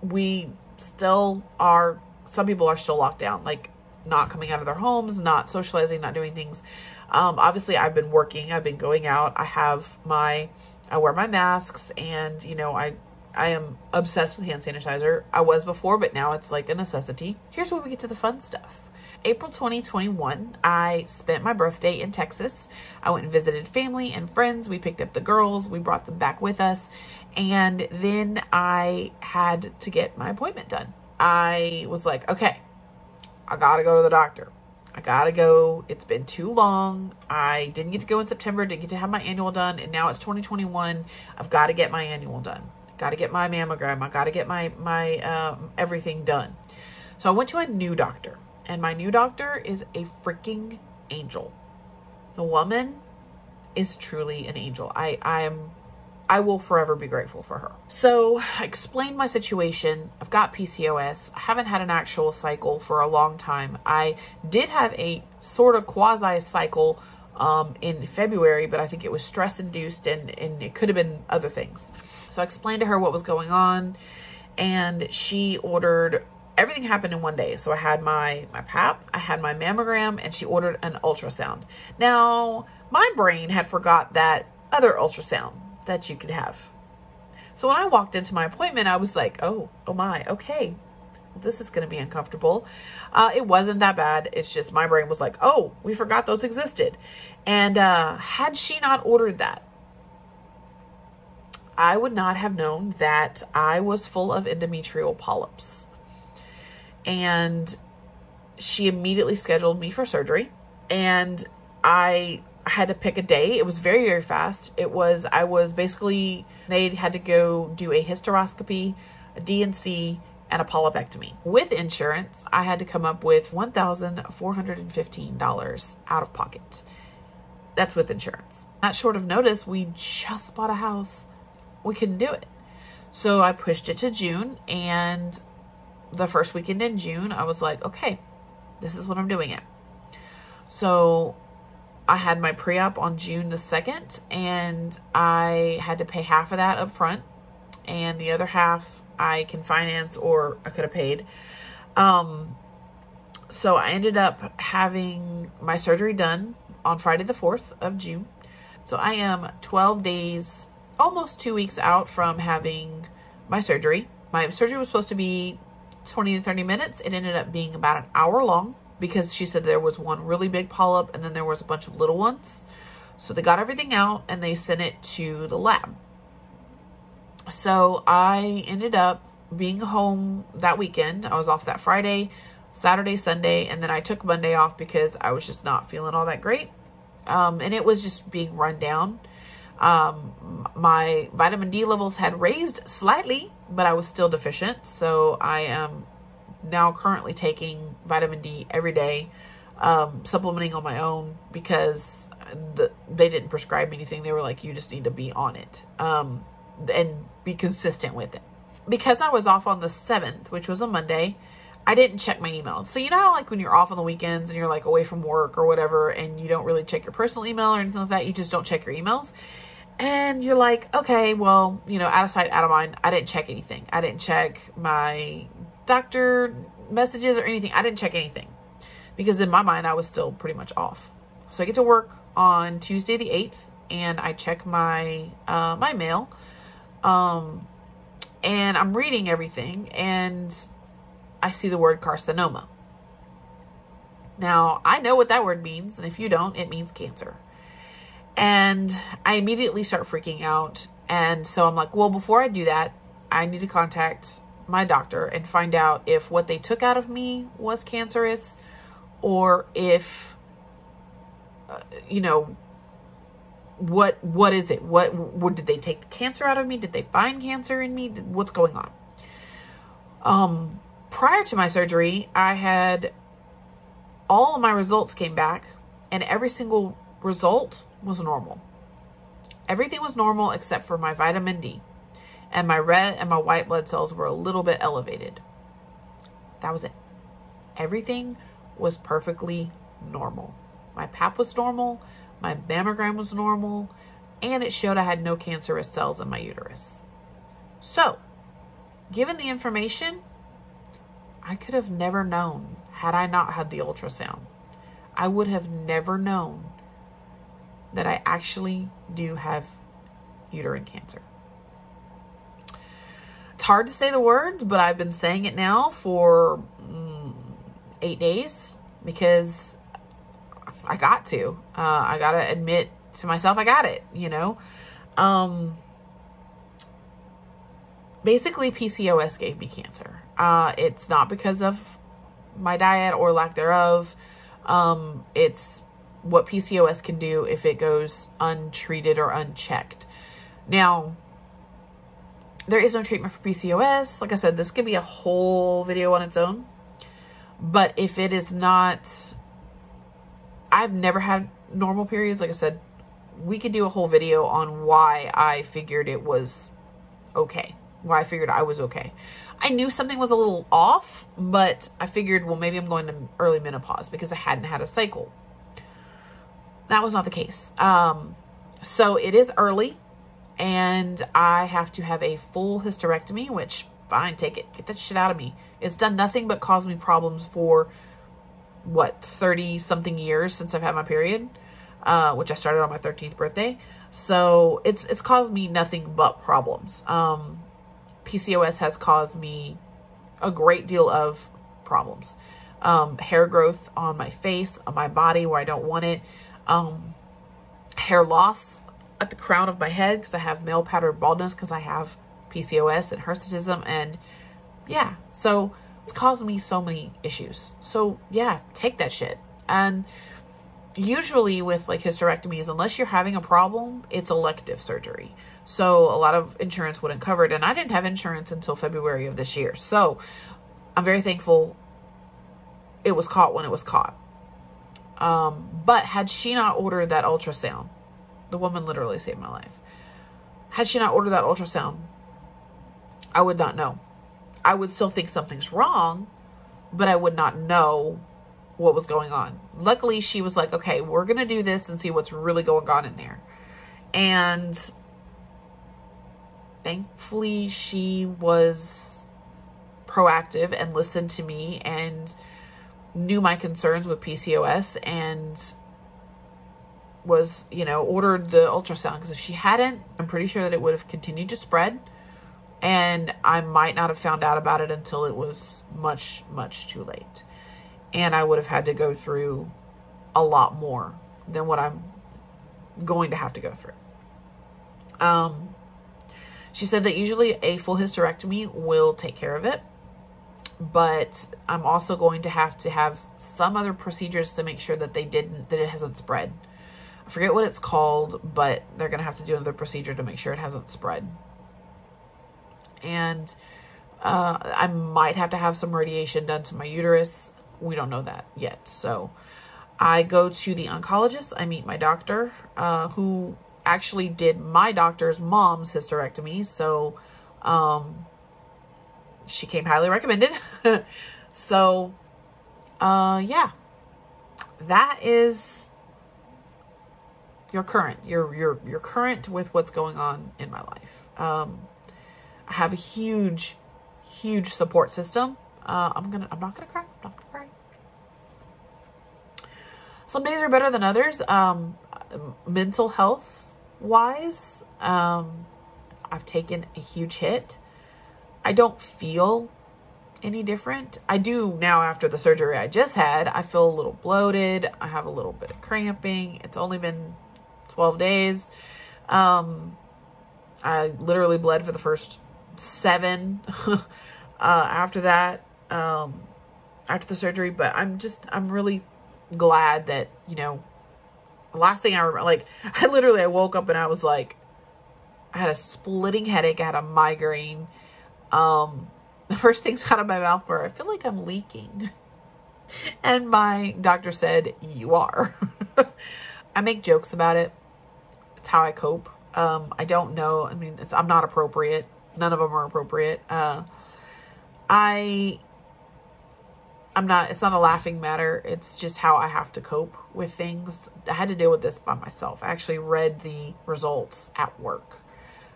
we still are, some people are still locked down, like not coming out of their homes, not socializing, not doing things. Obviously I've been working, I've been going out. I wear my masks, and you know, I am obsessed with hand sanitizer. I was before, but now it's like a necessity. Here's where we get to the fun stuff. April 2021, I spent my birthday in Texas. I went and visited family and friends. We picked up the girls. We brought them back with us. And then I had to get my appointment done. I was like, okay, I gotta go to the doctor. I gotta go. It's been too long. I didn't get to go in September, didn't get to have my annual done. And now it's 2021. I've got to get my annual done. Got to get my mammogram. I got to get my everything done. So I went to a new doctor. And my new doctor is a freaking angel. The woman is truly an angel. I will forever be grateful for her. So I explained my situation. I've got PCOS. I haven't had an actual cycle for a long time. I did have a sort of quasi cycle in February, but I think it was stress induced, and it could have been other things. So I explained to her what was going on, and she ordered, everything happened in one day. So I had my pap, I had my mammogram, and she ordered an ultrasound. Now, my brain had forgot that other ultrasound that you could have. So when I walked into my appointment, I was like, oh my, okay, this is going to be uncomfortable. It wasn't that bad. It's just my brain was like, oh, we forgot those existed. And had she not ordered that, I would not have known that I was full of endometrial polyps. And she immediately scheduled me for surgery, and I had to pick a day. It was very, very fast. They had to go do a hysteroscopy, a D&C, and a polypectomy. With insurance, I had to come up with $1,415 out of pocket. That's with insurance. Not short of notice, we just bought a house. We couldn't do it. So I pushed it to June, and the first weekend in June, I was like, okay, this is what I'm doing it. So I had my pre-op on June the 2nd, and I had to pay half of that up front, and the other half I can finance, or I could have paid. So I ended up having my surgery done on Friday the 4th of June. So I am 12 days, almost 2 weeks out from having my surgery. My surgery was supposed to be 20 to 30 minutes. It ended up being about an hour long, because she said there was one really big polyp and then there was a bunch of little ones. So they got everything out and they sent it to the lab. So I ended up being home that weekend. I was off that Friday, Saturday, Sunday, and then I took Monday off because I was just not feeling all that great. And it was just being run down. My vitamin D levels had raised slightly, but I was still deficient. So I am now currently taking vitamin D every day, supplementing on my own, because they didn't prescribe me anything. They were like, you just need to be on it, and be consistent with it. Because I was off on the 7th, which was a Monday, I didn't check my email. So you know how, like, when you're off on the weekends and you're like away from work or whatever, and you don't really check your personal email or anything like that, you just don't check your emails. And you're like, okay, well, you know, out of sight, out of mind. I didn't check anything. I didn't check my doctor messages or anything. I didn't check anything, because in my mind, I was still pretty much off. So I get to work on Tuesday the 8th, and I check my, my mail, and I'm reading everything, and I see the word carcinoma. Now, I know what that word means, and if you don't, it means cancer. And I immediately start freaking out. And so I'm like, well, before I do that, I need to contact my doctor and find out if what they took out of me was cancerous, or if, you know, what is it? What did they take the cancer out of me? Did they find cancer in me? What's going on? Prior to my surgery, I had all of my results came back, and every single result was normal. Everything was normal except for my vitamin D, and my red and my white blood cells were a little bit elevated. That was it. Everything was perfectly normal. My pap was normal, my mammogram was normal, and it showed I had no cancerous cells in my uterus. So given the information, I could have never known had I not had the ultrasound. I would have never known that I actually do have uterine cancer. It's hard to say the words, but I've been saying it now for 8 days because I got to. I got to admit to myself I got it, you know. Basically, PCOS gave me cancer. It's not because of my diet or lack thereof. It's what PCOS can do if it goes untreated or unchecked. Now, there is no treatment for PCOS. Like I said, this could be a whole video on its own. But if it is not, I've never had normal periods. Like I said, we could do a whole video on why I figured it was okay. Why I figured I was okay. I knew something was a little off, but I figured, well, maybe I'm going to early menopause because I hadn't had a cycle. That was not the case. So it is early, and I have to have a full hysterectomy, which, fine, take it. Get that shit out of me. It's done nothing but cause me problems for, what, 30-something years since I've had my period, which I started on my 13th birthday. So it's caused me nothing but problems. PCOS has caused me a great deal of problems. Hair growth on my face, on my body where I don't want it. Hair loss at the crown of my head because I have male pattern baldness because I have PCOS and hirsutism. And yeah, so it's caused me so many issues. So yeah, take that shit. And usually with like hysterectomies, unless you're having a problem, it's elective surgery. So a lot of insurance wouldn't cover it. And I didn't have insurance until February of this year. So I'm very thankful it was caught when it was caught. But had she not ordered that ultrasound, the woman literally saved my life. Had she not ordered that ultrasound, I would not know. I would still think something's wrong, but I would not know what was going on. Luckily, she was like, okay, we're going to do this and see what's really going on in there. And thankfully, she was proactive and listened to me and knew my concerns with PCOS and was, you know, ordered the ultrasound. Because if she hadn't, I'm pretty sure that it would have continued to spread. And I might not have found out about it until it was much, much too late. And I would have had to go through a lot more than what I'm going to have to go through. She said that usually a full hysterectomy will take care of it. But I'm also going to have some other procedures to make sure that it hasn't spread. I forget what it's called, but they're going to have to do another procedure to make sure it hasn't spread. And I might have to have some radiation done to my uterus. We don't know that yet. So I go to the oncologist. I meet my doctor, who actually did my doctor's mom's hysterectomy. So she came highly recommended. So yeah, that is your current. You're current with what's going on in my life. I have a huge support system. I'm not gonna cry. Some days are better than others. Mental health wise, I've taken a huge hit. I don't feel any different. I do now after the surgery I just had. I feel a little bloated. I have a little bit of cramping. It's only been 12 days. I literally bled for the first 7 after that, after the surgery. But I'm really glad that, you know, the last thing I remember, like, I woke up and I was like, I had a splitting headache. I had a migraine. The first things out of my mouth were, I feel like I'm leaking. And my doctor said, you are. I make jokes about it. It's how I cope. I don't know. I mean, I'm not appropriate. None of them are appropriate. It's not a laughing matter. It's just how I have to cope with things. I had to deal with this by myself. I actually read the results at work.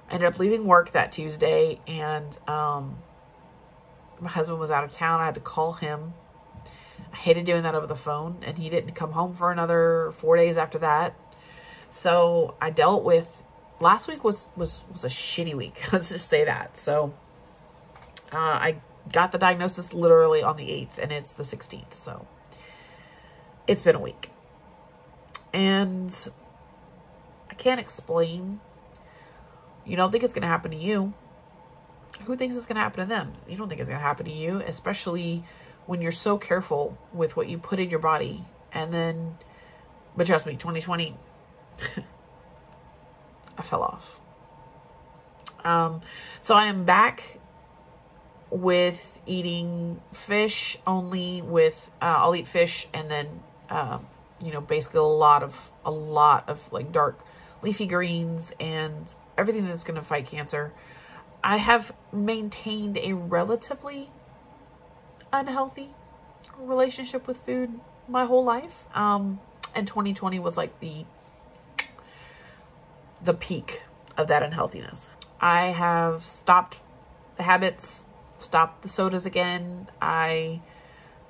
I ended up leaving work that Tuesday, and My husband was out of town. I had to call him. I hated doing that over the phone, and he didn't come home for another 4 days after that. So I dealt with, last week was a shitty week. Let's just say that. So I got the diagnosis literally on the 8th, and it's the 16th. So it's been a week. And I can't explain. You don't think it's going to happen to you. Who thinks it's going to happen to them? You don't think it's going to happen to you, especially when you're so careful with what you put in your body. And then, but trust me, 2020, I fell off. So I am back with eating fish only with, I'll eat fish and then, you know, basically a lot of like dark leafy greens and everything that's going to fight cancer. I have maintained a relatively unhealthy relationship with food my whole life. And 2020 was like the peak of that unhealthiness. I have stopped the habits, stopped the sodas again. I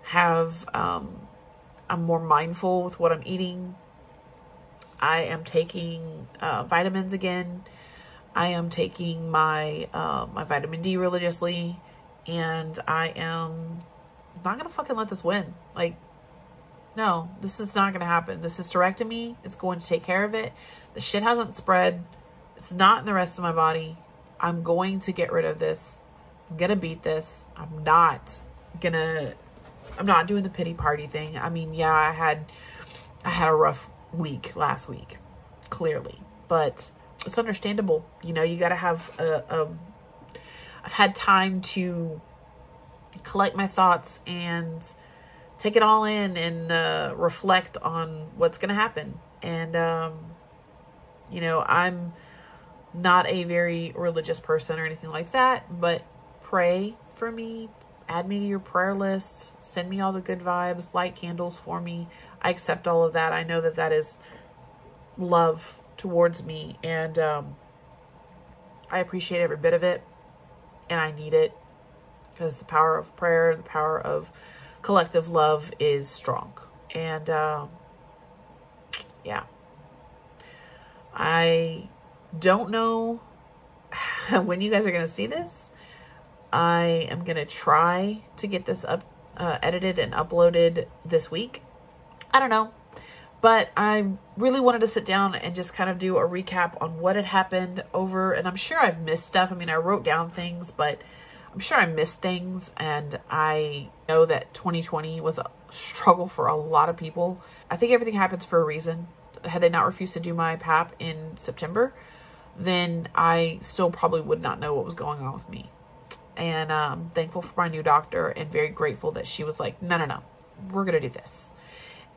have, I'm more mindful with what I'm eating. I am taking vitamins again. I am taking my my vitamin D religiously, and I am not gonna fucking let this win. Like, no, this is not gonna happen. This hysterectomy is going to take care of it. The shit hasn't spread. It's not in the rest of my body. I'm going to get rid of this. I'm gonna beat this. I'm not doing the pity party thing. I mean, yeah, I had a rough week last week, clearly, but it's understandable. You know, you got to have I've had time to collect my thoughts and take it all in and reflect on what's going to happen. And, you know, I'm not a very religious person or anything like that, but pray for me, add me to your prayer list, send me all the good vibes, light candles for me. I accept all of that. I know that that is love towards me, and I appreciate every bit of it, and I need it, because the power of prayer, the power of collective love is strong. And yeah, I don't know when you guys are going to see this. I am going to try to get this up edited and uploaded this week. I don't know. But I really wanted to sit down and just kind of do a recap on what had happened over, and I'm sure I've missed stuff. I mean, I wrote down things, but I'm sure I missed things, and I know that 2020 was a struggle for a lot of people. I think everything happens for a reason. Had they not refused to do my PAP in September, then I still probably would not know what was going on with me. And I'm thankful for my new doctor, and very grateful that she was like, no, we're going to do this.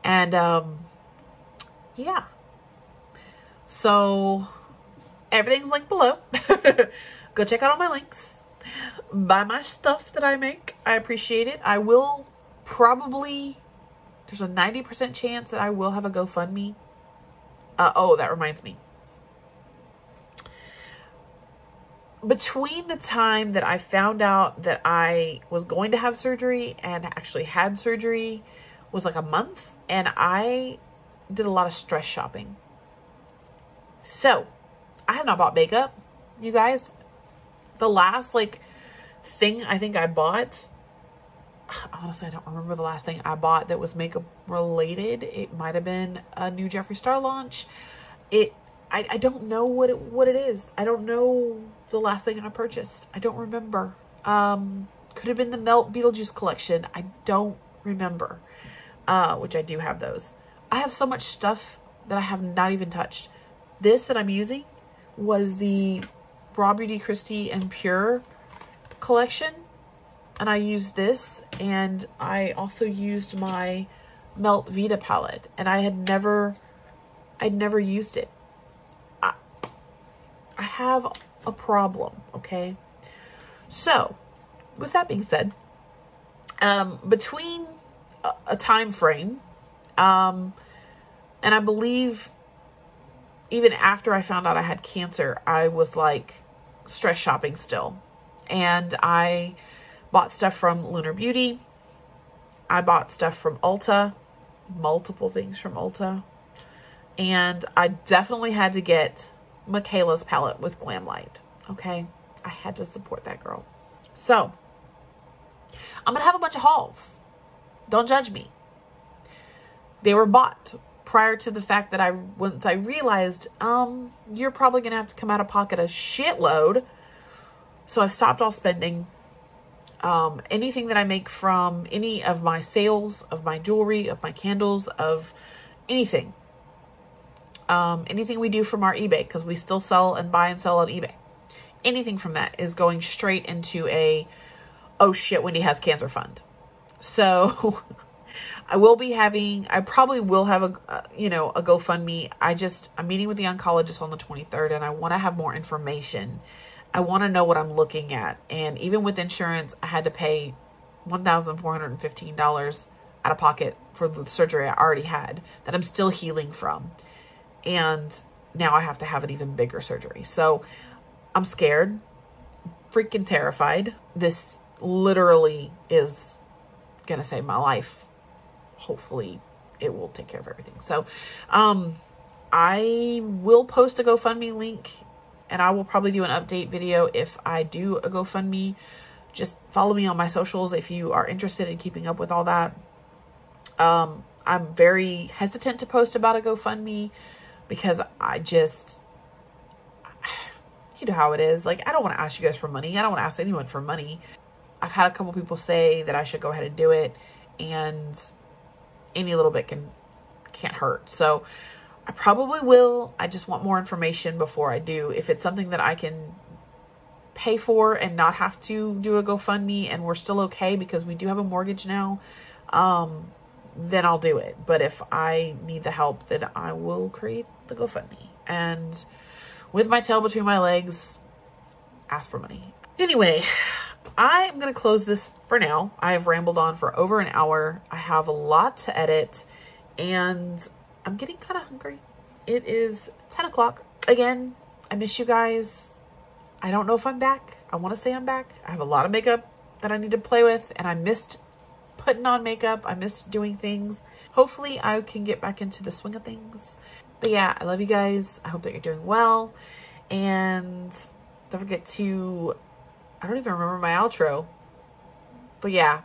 And yeah, so everything's linked below. Go check out all my links. Buy my stuff that I make. I appreciate it. I will probably, there's a 90% chance that I will have a GoFundMe. Oh, that reminds me. Between the time that I found out that I was going to have surgery and actually had surgery was like a month, and I did a lot of stress shopping. So I have not bought makeup, you guys. The last like thing I think I bought, honestly, I don't remember the last thing I bought that was makeup related. It might have been a new Jeffree Star launch. I don't know what it is. I don't know the last thing I purchased. I don't remember. Could have been the Melt Beetlejuice collection. I don't remember. Which I do have those. I have so much stuff that I have not even touched. This that I'm using was the Raw Beauty Christie and Pure collection. And I used this, and I also used my Melt Vita palette, and I'd never used it. I have a problem, okay? So, with that being said, between a time frame, and I believe even after I found out I had cancer, I was like stress shopping still. And I Bought stuff from Lunar Beauty. I bought stuff from Ulta, multiple things from Ulta. And I definitely had to get Michaela's palette with Glam Light. Okay. I had to support that girl. So I'm going to have a bunch of hauls. Don't judge me. They were bought prior to the fact that once I realized, you're probably going to have to come out of pocket a shitload. So I've stopped all spending. Anything that I make from any of my sales, of my jewelry, of my candles, of anything. Anything we do from our eBay, because we still sell and buy and sell on eBay. Anything from that is going straight into a, oh shit, Wendy has cancer fund. So I probably will have a GoFundMe. I'm meeting with the oncologist on the 23rd and I want to have more information. I want to know what I'm looking at. And even with insurance, I had to pay $1,415 out of pocket for the surgery I already had that I'm still healing from. And now I have to have an even bigger surgery. So I'm scared, freaking terrified. This literally is going to save my life. Hopefully it will take care of everything. So, I will post a GoFundMe link and I will probably do an update video if I do a GoFundMe. Just follow me on my socials if you are interested in keeping up with all that. I'm very hesitant to post about a GoFundMe because you know how it is. Like, I don't want to ask you guys for money. I don't want to ask anyone for money. I've had a couple people say that I should go ahead and do it, and any little bit can't hurt. So I probably will. I just want more information before I do. If it's something that I can pay for and not have to do a GoFundMe and we're still okay because we do have a mortgage now, then I'll do it. But if I need the help, then I will create the GoFundMe. And with my tail between my legs, ask for money. Anyway, I'm going to close this for now. I have rambled on for over an hour. I have a lot to edit and I'm getting kind of hungry. It is 10 o'clock. Again, I miss you guys. I don't know if I'm back. I want to say I'm back. I have a lot of makeup that I need to play with and I missed putting on makeup. I missed doing things. Hopefully I can get back into the swing of things. But yeah, I love you guys. I hope that you're doing well. And don't forget to, I don't even remember my outro. But yeah,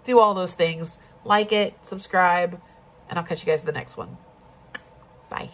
do all those things. Like it, subscribe, and I'll catch you guys in the next one. Bye.